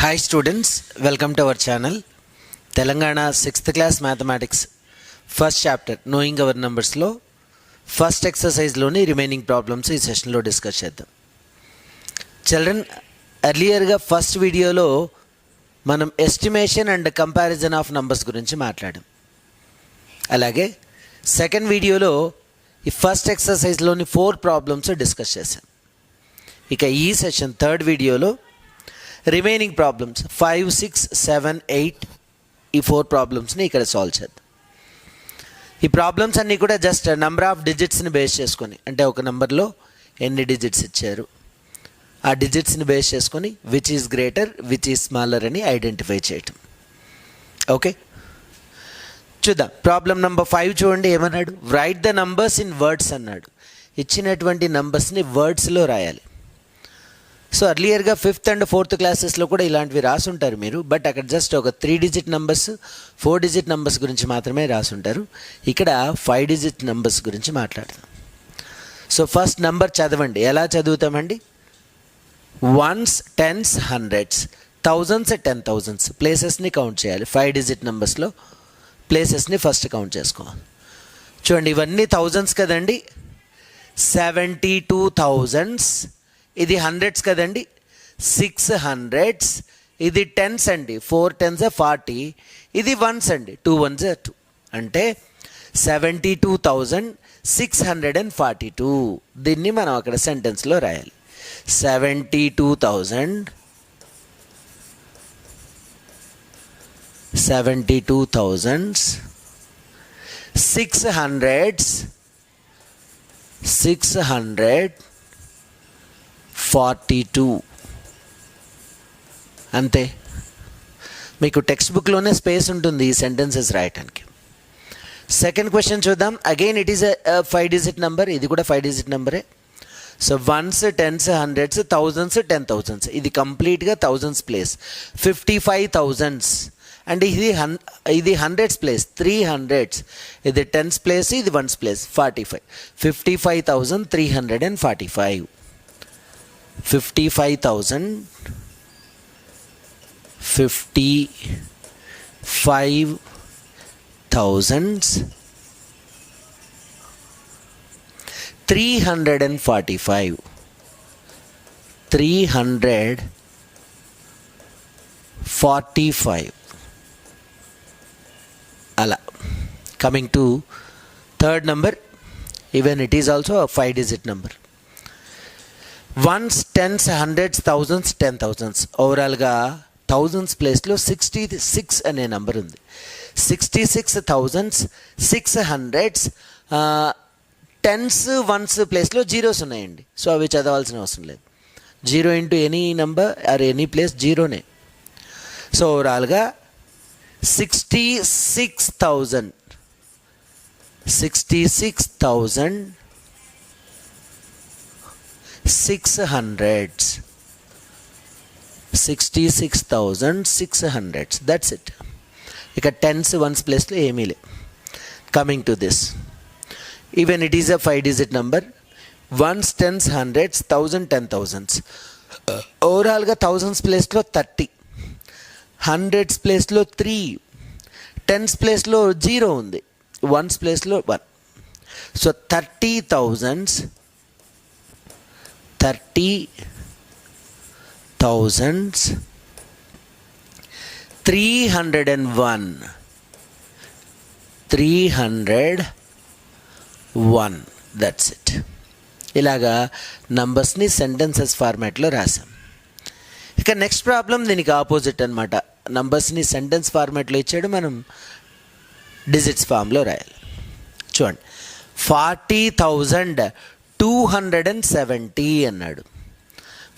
Hi students, welcome to our channel. Telangana 6th class mathematics first chapter knowing our numbers lo first exercise loni remaining problems ee session lo discuss cheddam. Children, earlier ga first video lo manam estimation and comparison of numbers gurinchi maatladam. Alage second video lo ee first exercise loni 4 problems discuss chesam. Ika ee session third video lo remaining problems 5, 6, 7, 8 ఈ 4 ప్రాబ్లమ్స్ని ఇక్కడ solve చేద్దాం. ఈ problems అన్నీ కూడా just number of డిజిట్స్ని base చేసుకొని, అంటే ఒక నెంబర్లో ఎన్ని డిజిట్స్ ఇచ్చారు ఆ డిజిట్స్ని బేస్ చేసుకొని which is greater which is smaller అని ఐడెంటిఫై చేయటం. ఓకే, చూద్దాం. ప్రాబ్లం నెంబర్ 5 చూడండి, ఏమన్నాడు? Right the numbers in words అన్నాడు. ఇచ్చినటువంటి నంబర్స్ని వర్డ్స్లో రాయాలి. సో అర్లియర్గా 5th and 4th క్లాసెస్లో కూడా ఇలాంటివి రాసుంటారు మీరు, బట్ అక్కడ జస్ట్ ఒక 3 digit నంబర్స్ 4 digit నంబర్స్ గురించి మాత్రమే రాసుంటారు. ఇక్కడ 5 digit నంబర్స్ గురించి మాట్లాడతాం. సో ఫస్ట్ నంబర్ చదవండి. ఎలా చదువుతామండి? Ones, tens, hundreds, thousands, 10,000s ప్లేసెస్ని కౌంట్ చేయాలి. 5 digit నంబర్స్లో ప్లేసెస్ని ఫస్ట్ కౌంట్ చేసుకోవాలి. చూడండి, ఇవన్నీ థౌజండ్స్ కదండి. 72,000s. ఇది హండ్రెడ్స్ కదండి, 600s. ఇది టెన్స్ అండి, 4 10s 40. ఇది వన్స్ అండి, 2 1s 2. అంటే 72,642. దీన్ని మనం అక్కడ సెంటెన్స్లో రాయాలి. 72,000 642 అంతే. మీకు టెక్స్ట్ బుక్లోనే స్పేస్ ఉంటుంది ఈ సెంటెన్సెస్ రాయటానికి. సెకండ్ క్వశ్చన్ చూద్దాం. Again it is 5 digit number. ఇది కూడా 5 digit నెంబరే. So ones, tens, hundreds, thousands, 10,000s. ఇది కంప్లీట్గా థౌజండ్స్ ప్లేస్. 55,000s. అండ్ ఇది హండ్రెడ్స్ ప్లేస్, 300s. ఇది టెన్స్ ప్లేస్, ఇది వన్స్ ప్లేస్, 45. 55,345. 345. 345 అలా. Coming to third number, even it is also 5 digit number. Ones, tens, hundreds, thousands, 10,000s. ఓవరాల్గా thousands ప్లేస్లో 66 అనే number ఉంది. 66,000s, 600s. టెన్స్, వన్స్ ప్లేస్లో zeros ఉన్నాయండి. సో అవి చదవాల్సిన అవసరం లేదు. 0 into any number or any place జీరోనే. సో ఓవరాల్గా 66,000 600s. 66,600s. That's it. ఇక టెన్స్, వన్స్ ప్లేస్లో ఏమీ లేవు. Coming to this, even it is a 5 digit number. Ones, tens, hundreds, 1,000 10,000s. ఓవరాల్గా థౌజండ్స్ ప్లేస్లో 30, హండ్రెడ్స్ ప్లేస్లో 3, టెన్స్ ప్లేస్లో 0 ఉంది, వన్స్ ప్లేస్లో 1. So 30,000s. 301. 301. That's it. ఇలాగా నంబర్స్ని సెంటెన్సెస్ ఫార్మాట్లో రాసాం. ఇక నెక్స్ట్ ప్రాబ్లం దీనికి ఆపోజిట్ అనమాట. నంబర్స్ని సెంటెన్స్ ఫార్మాట్లో ఇచ్చాడు, మనం డిజిట్స్ ఫామ్లో రాయాలి. చూడండి, 40,270 అన్నాడు.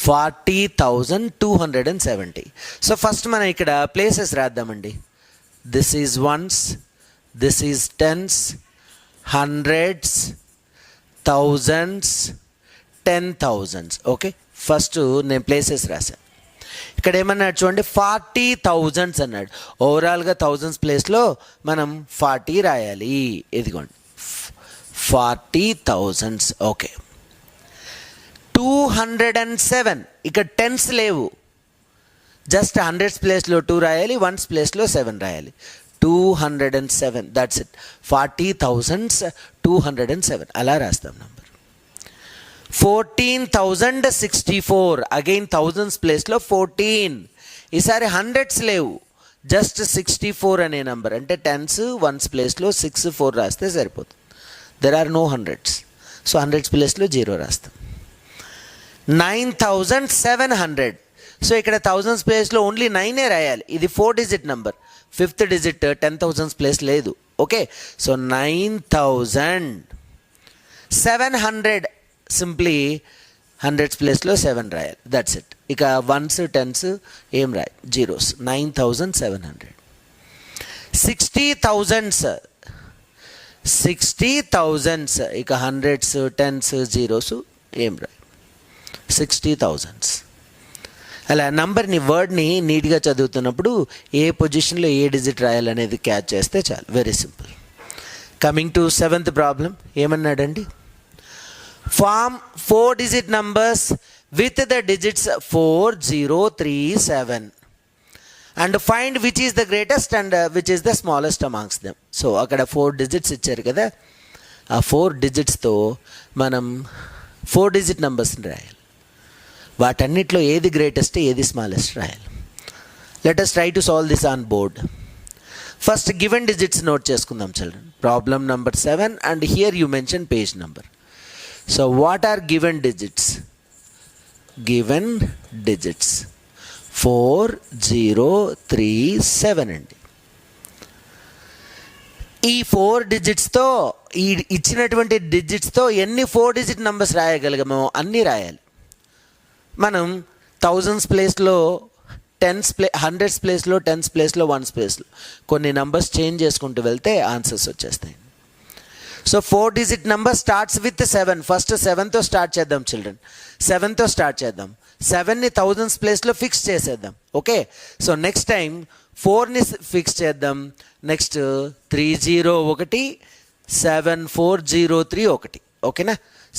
40,270. సో ఫస్ట్ మనం ఇక్కడ ప్లేసెస్ రాద్దామండి. This is ones, this is tens, hundreds, thousands, 10,000s. Okay, first నేను ప్లేసెస్ రాశాను. ఇక్కడ ఏమన్నాడు చూడండి, 40,000s అన్నాడు. ఓవరాల్గా థౌజండ్స్ ప్లేస్లో మనం 40 రాయాలి. ఇదిగోండి 40,000s. ఓకే, 207. ఇక్కడ టెన్స్ లేవు, జస్ట్ హండ్రెడ్స్ ప్లేస్లో 2 రాయాలి, వన్స్ ప్లేస్లో 7 రాయాలి. 207, దట్స్ ఇట్. 40,207 అలా రాస్తాం నంబర్. 14,064, అగైన్ థౌజండ్స్ ప్లేస్లో 14. ఈసారి హండ్రెడ్స్ లేవు, జస్ట్ 64 అనే నంబర్, అంటే టెన్స్ వన్స్ ప్లేస్లో 6, 4 రాస్తే సరిపోతుంది. There are no hundreds, so hundreds ప్లేస్లో 0 రాస్తాం. 9,700, సో ఇక్కడ థౌజండ్స్ ప్లేస్లో ఓన్లీ 9 రాయాలి. ఇది 4 digit number, 5th digit 10,000 place లేదు. ఓకే, సో 9,700 సింప్లీ హండ్రెడ్స్ ప్లేస్లో 7 రాయాలి, దట్స్ ఇట్. ఇక వన్స్ టెన్స్ ఏం రాయాలి, జీరోస్. 9,700. 60,000, ఇక హండ్రెడ్స్ టెన్స్ జీరోస్ ఏం రాయాలి, 60,000. అలా నంబర్ని, వర్డ్ని నీట్గా చదువుతున్నప్పుడు ఏ పొజిషన్లో ఏ డిజిట్ రాయాలనేది క్యాచ్ చేస్తే చాలు, very simple. Coming to 7th problem, ఏమన్నాడండి, form 4 digit numbers with the digits 4, 0, 3, 7 and find which is the greatest and which is the smallest amongst them. So అక్కడ 4 digits ఇచ్చారు కదా, ఆ 4 digitsతో మనం 4 digit numbers రాయాలి. వాటన్నిటిలో ఏది గ్రేటెస్ట్, ఏది స్మాలెస్ట్ రాయాలి. Let us try to solve this on board. First given digits note చేసుకుందాం children. Problem number 7 and here you mention page number. So what are given digits? Given digits 4, 0, 3, 7 అండి. ఈ 4 digitsతో, ఈ ఇచ్చినటువంటి డిజిట్స్తో ఎన్ని 4 digit numbers రాయగలిగామో అన్నీ రాయాలి. మనం థౌజండ్స్ ప్లేస్లో 100s ప్లేస్లో 10s ప్లేస్లో 1s ప్లేస్లో కొన్ని నంబర్స్ చేంజ్ చేసుకుంటూ వెళ్తే ఆన్సర్స్ వచ్చేస్తాయి. So 4 digit number starts with 7. First 7తో స్టార్ట్ చేద్దాం చిల్డ్రన్, 7తో స్టార్ట్ చేద్దాం. 7ని థౌజండ్స్ ప్లేస్లో ఫిక్స్ చేసేద్దాం. ఓకే, సో నెక్స్ట్ టైం 4ని ఫిక్స్ చేద్దాం. నెక్స్ట్ 301, 7403 ఒకటి. ఓకేనా,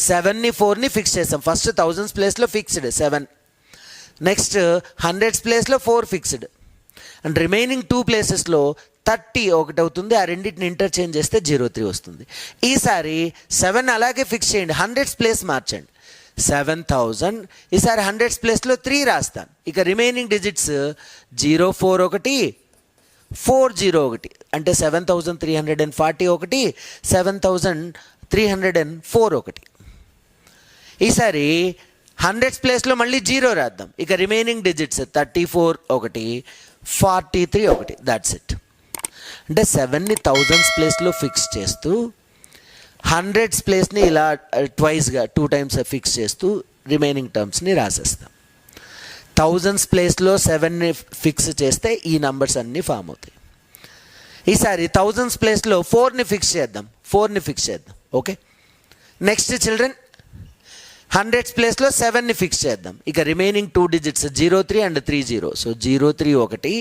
7ని 4ని ఫిక్స్ చేస్తాం. ఫస్ట్ థౌజండ్స్ ప్లేస్లో ఫిక్స్డ్ 7, నెక్స్ట్ 100s ప్లేస్లో 4 ఫిక్స్డ్, అండ్ రిమైనింగ్ 2 ప్లేసెస్లో 30 ఒకటి అవుతుంది. ఆ రెండింటిని ఇంటర్చేంజ్ చేస్తే 03 వస్తుంది. ఈసారి 7 అలాగే ఫిక్స్ చేయండి, 100s ప్లేస్ మార్చండి, 7,000. ఈసారి 100s ప్లేస్లో 3 రాస్తాను. ఇక రిమైనింగ్ డిజిట్స్ 041, 401, అంటే 7,340 ఒకటి, 7,304 ఒకటి. ఈసారి 100s ప్లేస్లో మళ్ళీ 0 రాద్దాం. ఇక రిమైనింగ్ డిజిట్స్ 34 ఒకటి, 43 ఒకటి, దాట్స్ ఇట్. అంటే 7ని థౌజండ్స్ ప్లేస్లో ఫిక్స్ చేస్తూ 100s ప్లేస్ని ఇలా ట్వైస్గా 2 times ఫిక్స్ చేస్తూ రిమైనింగ్ టర్మ్స్ని రాసేస్తాం. థౌజండ్స్ ప్లేస్లో 7ని ఫిక్స్ చేస్తే ఈ నంబర్స్ అన్నీ ఫామ్ అవుతాయి. ఈసారి థౌజండ్స్ ప్లేస్లో 4ని ఫిక్స్ చేద్దాం, 4ని ఫిక్స్ చేద్దాం. ఓకే, నెక్స్ట్ చిల్డ్రన్ 100s ప్లేస్లో 7ని ఫిక్స్ చేద్దాం. ఇక రిమైనింగ్ 2 digits 03 and 30. సో 03 ఒకటి,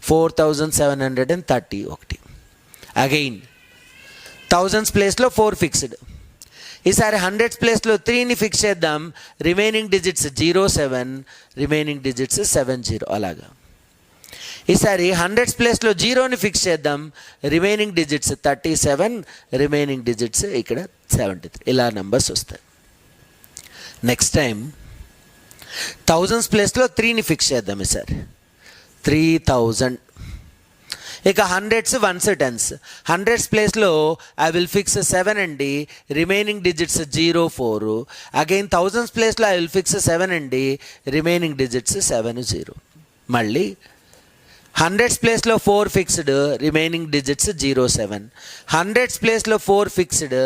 4,730 ఒకటి. అగైన్ థౌజండ్స్ ప్లేస్లో 4 ఫిక్స్డ్. ఈసారి 100s ప్లేస్లో 3ని ఫిక్స్ చేద్దాం. రిమైనింగ్ డిజిట్స్ 07, రిమైనింగ్ డిజిట్స్ 70 అలాగా. ఈసారి 100s ప్లేస్లో 0ని ఫిక్స్ చేద్దాం. రిమైనింగ్ డిజిట్స్ 37, రిమైనింగ్ డిజిట్స్ ఇక్కడ 73. ఇలా నెంబర్స్ వస్తాయి. నెక్స్ట్ టైం థౌజండ్స్ ప్లేస్లో 3ని ఫిక్స్ చేద్దాం. ఈసారి 3000. ఇక 100s, 1s, 10s. 100s ప్లేస్లో ఐ విల్ ఫిక్స్ 7 అండి, రిమైనింగ్ డిజిట్స్ 04. అగైన్ థౌజండ్స్ ప్లేస్లో ఐ విల్ ఫిక్స్ 7 అండి, రిమైనింగ్ డిజిట్స్ 70. మళ్ళీ 100s ప్లేస్లో 4 ఫిక్స్డ్, రిమైనింగ్ డిజిట్స్ 07. 100s ప్లేస్లో 4 ఫిక్స్డ్,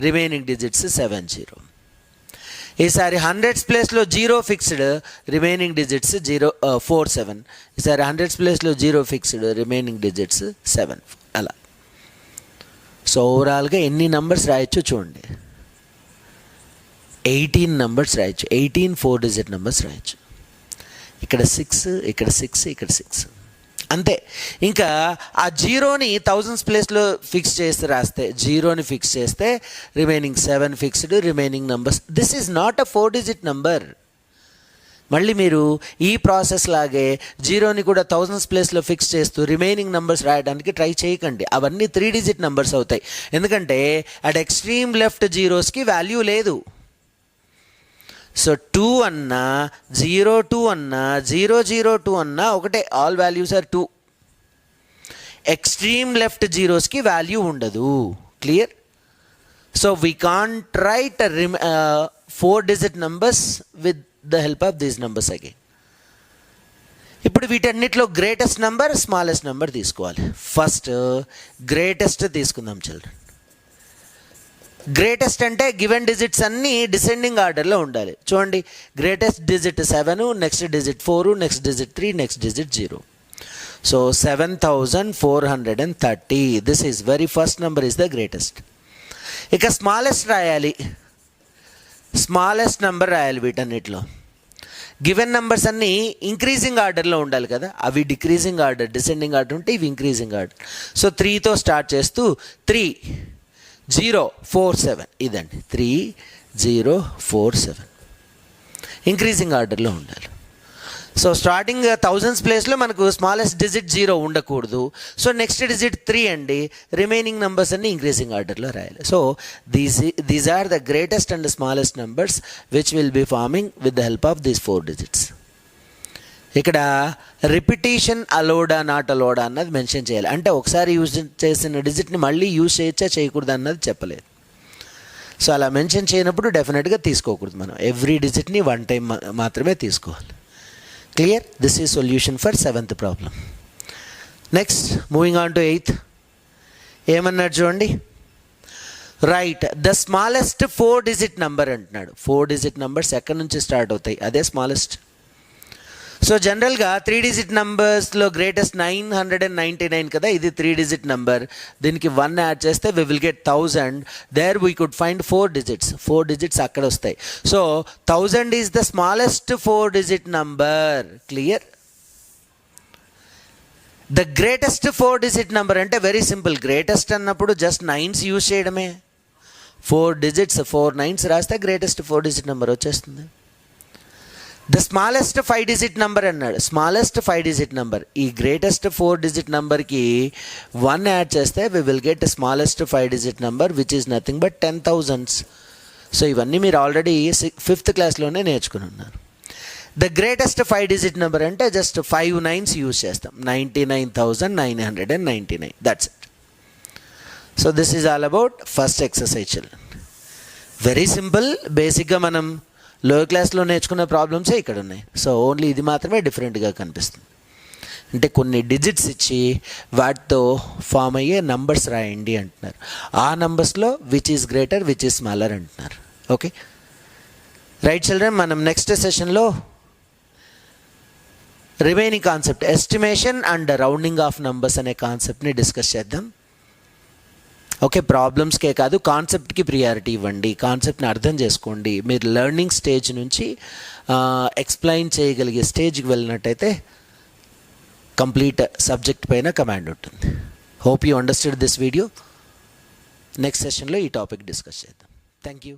రిమైనింగ్ డిజిట్స్ 70. ఈసారి 100s ప్లేస్లో 0 ఫిక్స్డ్, రిమైనింగ్ డిజిట్స్ 47. ఈసారి 100s ప్లేస్లో 0 ఫిక్స్డ్, రిమైనింగ్ డిజిట్స్ 7. అలా. సో ఓవరాల్గా ఎన్ని నెంబర్స్ రాయొచ్చు చూడండి, 18 నెంబర్స్ రాయొచ్చు. 18 4 digit నెంబర్స్ రాయొచ్చు. ఇక్కడ 6, ఇక్కడ 6, ఇక్కడ 6 అంతే. ఇంకా ఆ 0ని థౌజండ్స్ ప్లేస్లో ఫిక్స్ చేస్తే రాస్తే, 0ని ఫిక్స్ చేస్తే remaining 7 fixed, remaining numbers. This is not a 4 digit number, మళ్ళీ మీరు ఈ ప్రాసెస్ లాగే జీరోని కూడా థౌజండ్స్ ప్లేస్లో ఫిక్స్ చేస్తూ రిమైనింగ్ నెంబర్స్ రాయడానికి ట్రై చేయకండి. అవన్నీ 3 డిజిట్ నెంబర్స్ అవుతాయి. ఎందుకంటే అట్ ఎక్స్ట్రీమ్ లెఫ్ట్ జీరోస్కి వాల్యూ లేదు. సో 2 అన్నా 02 అన్నా 002 అన్నా ఒకటే, all values are 2. Extreme left జీరోస్కి వాల్యూ ఉండదు. Clear? So we can't write 4 digit numbers with the help of these numbers again. ఇప్పుడు వీటన్నిటిలో గ్రేటెస్ట్ నెంబర్, స్మాలెస్ట్ నెంబర్ తీసుకోవాలి. ఫస్ట్ గ్రేటెస్ట్ తీసుకుందాం చిల్డ్రన్. గ్రేటెస్ట్ అంటే గివెన్ డిజిట్స్ అన్నీ డిసెండింగ్ ఆర్డర్లో ఉండాలి. చూడండి, greatest digit 7, next digit 4, next digit 3, next digit 0. So 7430. This is very first number is the greatest. ఇక స్మాలెస్ట్ రాయాలి. స్మాలెస్ట్ నెంబర్ రాయాలి వీటన్నిటిలో. గివెన్ నెంబర్స్ అన్నీ ఇంక్రీజింగ్ ఆర్డర్లో ఉండాలి కదా, అవి డిక్రీజింగ్ ఆర్డర్, డిసెండింగ్ ఆర్డర్ ఉంటే ఇవి ఇంక్రీజింగ్ ఆర్డర్. సో 3తో స్టార్ట్ చేస్తూ 3047 ఇదండి, 3047 ఇంక్రీజింగ్ ఆర్డర్లో ఉండాలి. సో స్టార్టింగ్ థౌజండ్స్ ప్లేస్లో మనకు స్మాలెస్ట్ డిజిట్ 0 ఉండకూడదు. సో నెక్స్ట్ డిజిట్ 3 అండి, రిమైనింగ్ నెంబర్స్ అన్ని ఇంక్రీజింగ్ ఆర్డర్లో రాయాలి. So these are the greatest and smallest numbers which will be forming with the help of these 4 digits. ఇక్కడ రిపిటేషన్ అలోడా నాట్ అలోడా అన్నది మెన్షన్ చేయాలి. అంటే ఒకసారి యూజ్ చేసిన డిజిట్ని మళ్ళీ యూజ్ చేయొచ్చా చేయకూడదు అన్నది చెప్పలేదు. సో అలా మెన్షన్ చేయనప్పుడు డెఫినెట్గా తీసుకోకూడదు. మనం ఎవ్రీ డిజిట్ని 1 టైం మాత్రమే తీసుకోవాలి. Clear? This is solution for 7th problem. Next, moving on to 8th. ఏమన్నాడు చూడండి, right the smallest 4 digit number అంటున్నాడు. 4 డిజిట్ నెంబర్స్ ఎక్కడి నుంచి స్టార్ట్ అవుతాయి, అదే స్మాలెస్ట్. సో జనరల్గా 3 డిజిట్ నెంబర్స్లో గ్రేటెస్ట్ 999 కదా, ఇది 3 డిజిట్ నెంబర్. దీనికి 1 యాడ్ చేస్తే we will get 1000. There we could find 4 digits. 4 digits అక్కడ వస్తాయి. So 1000 is the smallest 4 digit number. Clear? The greatest 4 digit number అంటే వెరీ సింపుల్. గ్రేటెస్ట్ అన్నప్పుడు జస్ట్ 9s యూజ్ చేయడమే. 4 digits 4 9s రాస్తే greatest 4 digit number వచ్చేస్తుంది. The smallest 5 digit number అన్నాడు. Smallest 5 digit number, ఈ greatest 4 digit నెంబర్కి 1 add చేస్తే we will get smallest 5 digit number which is nothing but 10,000. So ఇవన్నీ మీరు ఆల్రెడీ 5th క్లాస్లోనే నేర్చుకుని ఉన్నారు. ద గ్రేటెస్ట్ 5 డిజిట్ నెంబర్ అంటే జస్ట్ 5 9s యూజ్ చేస్తాం. 99,999. That's it. So this is all about first exercise children. Very simple. బేసిక్గా మనం lower క్లాస్లో నేర్చుకున్న ప్రాబ్లమ్సే ఇక్కడ ఉన్నాయి. సో ఓన్లీ ఇది మాత్రమే డిఫరెంట్గా కనిపిస్తుంది. అంటే కొన్ని డిజిట్స్ ఇచ్చి వాటితో ఫామ్ అయ్యే నంబర్స్ రాయండి అంటున్నారు. ఆ నంబర్స్లో which is greater which is smaller అంటున్నారు. ఓకే రైట్ చిల్డ్రన్, మనం నెక్స్ట్ సెషన్లో remaining concept estimation and rounding off numbers అనే కాన్సెప్ట్ని డిస్కస్ చేద్దాం. ఓకే, ప్రాబ్లమ్స్కే కాదు కాన్సెప్ట్కి ప్రియారిటీ ఇవ్వండి. కాన్సెప్ట్ని అర్థం చేసుకోండి. మీరు లెర్నింగ్ స్టేజ్ నుంచి ఎక్స్ప్లెయిన్ చేయగలిగే స్టేజ్కి వెళ్ళినట్టయితే కంప్లీట్ సబ్జెక్ట్ పైన కమాండ్ ఉంటుంది. Hope you understood this video. Next సెషన్లో ఈ టాపిక్ డిస్కస్ చేద్దాం. Thank you.